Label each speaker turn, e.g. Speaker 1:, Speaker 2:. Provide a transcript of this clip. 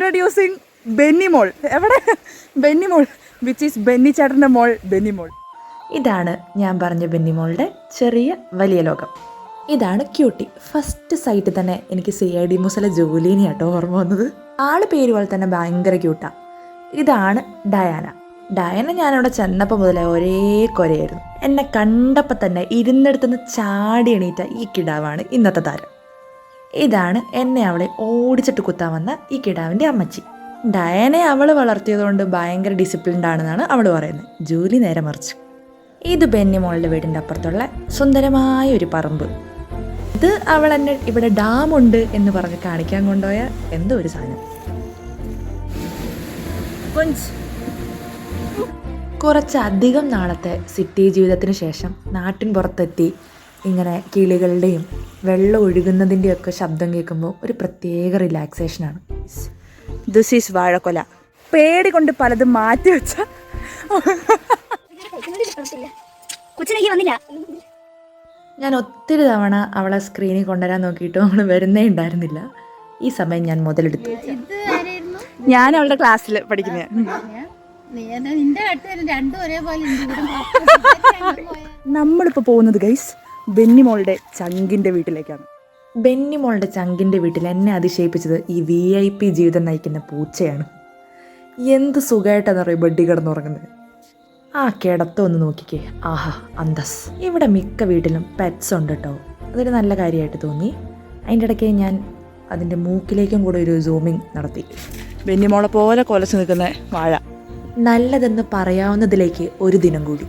Speaker 1: Introducing ബെന്നിമോൾ. എവിടെ ബെന്നിമോൾ? Which is Benny ചേട്ടൻ്റെ മോൾ ബെന്നിമോൾ.
Speaker 2: ഇതാണ് ഞാൻ പറഞ്ഞ ബെന്നിമോളുടെ ചെറിയ വലിയ ലോകം. ഇതാണ് ക്യൂട്ടി. ഫസ്റ്റ് സൈറ്റിൽ തന്നെ എനിക്ക് CID മൂസയിലെ ജോലിനെയാട്ടോ ഓർമ്മ വന്നത്. ആള് പേര് പോലെ തന്നെ ഭയങ്കര ക്യൂട്ടാ. ഇതാണ് ഡയാന. ഡയാന ഞാനവിടെ ചെന്നപ്പോൾ മുതലേ ഒരേ കൊരയായിരുന്നു. എന്നെ കണ്ടപ്പോൾ തന്നെ ഇരുന്നിടത്തുനിന്ന് ചാടി എണീറ്റ ഈ കിടാവാണ് ഇന്നത്തെ താരം. ഇതാണ് എന്നെ അവളെ ഓടിച്ചിട്ട് കുത്താൻ വന്ന ഈ കിടാവിൻ്റെ അമ്മച്ചി. ഡയാനെ അവൾ വളർത്തിയതുകൊണ്ട് ഭയങ്കര ഡിസിപ്ലിൻഡ് ആണെന്നാണ് അവൾ പറയുന്നത്. ജോലി നേരെ മറിച്ച്. ഇത് ബെന്നിമോളുടെ വീടിൻ്റെ അപ്പുറത്തുള്ള സുന്ദരമായ ഒരു പറമ്പ്. ഇത് അവൾ എന്നെ ഇവിടെ ഡാമുണ്ട് എന്ന് പറഞ്ഞ് കാണിക്കാൻ കൊണ്ടുപോയ എന്തോ ഒരു സാധനം. കുറച്ചധികം നാളത്തെ സിറ്റി ജീവിതത്തിന് ശേഷം നാട്ടിൻ പുറത്തെത്തി ഇങ്ങനെ കിളികളുടെയും വെള്ളം ഒഴുകുന്നതിൻ്റെയൊക്കെ ശബ്ദം കേൾക്കുമ്പോൾ ഒരു പ്രത്യേക റിലാക്സേഷനാണ്.
Speaker 1: This is വാഴക്കൊല. പേടി കൊണ്ട് പലതും മാറ്റി വെച്ച
Speaker 2: ഞാൻ ഒത്തിരി തവണ അവളെ സ്ക്രീനിൽ കൊണ്ടുവരാൻ നോക്കിയിട്ടും അവൾ വരുന്നേ ഉണ്ടായിരുന്നില്ല. ഈ സമയം ഞാൻ മുതലെടുത്തു.
Speaker 1: ഞാൻ അവളുടെ ക്ലാസ്സിൽ പഠിക്കുന്ന. നമ്മളിപ്പോൾ പോകുന്നത് ഗൈസ് ബെന്നിമോളുടെ ചങ്കിൻ്റെ വീട്ടിലേക്കാണ്.
Speaker 2: ബെന്നിമോളുടെ ചങ്കിൻ്റെ വീട്ടിൽ എന്നെ അതിശയിപ്പിച്ചത് ഈ VIP ജീവിതം നയിക്കുന്ന പൂച്ചയാണ്. എന്ത് സുഖമായിട്ടാണെന്ന് അറിയാം ബെഡി കിടന്നുറങ്ങുന്നത്. ആ കിടത്തം ഒന്ന് നോക്കിക്കേ, ആഹാ അന്തസ്. ഇവിടെ മിക്ക വീട്ടിലും പെറ്റ്സ് ഉണ്ട് കേട്ടോ. അതൊരു നല്ല കാര്യമായിട്ട് തോന്നി. അതിൻ്റെ ഇടയ്ക്ക് ഞാൻ അതിൻ്റെ മൂക്കിലേക്കും കൂടെ ഒരു സൂമിങ് നടത്തി.
Speaker 1: ബെന്നിമോളെ പോലെ കൊലച്ച് നിൽക്കുന്ന വാഴ.
Speaker 2: നല്ലതെന്ന് പറയാവുന്നതിലേക്ക് ഒരു ദിനം കൂടി.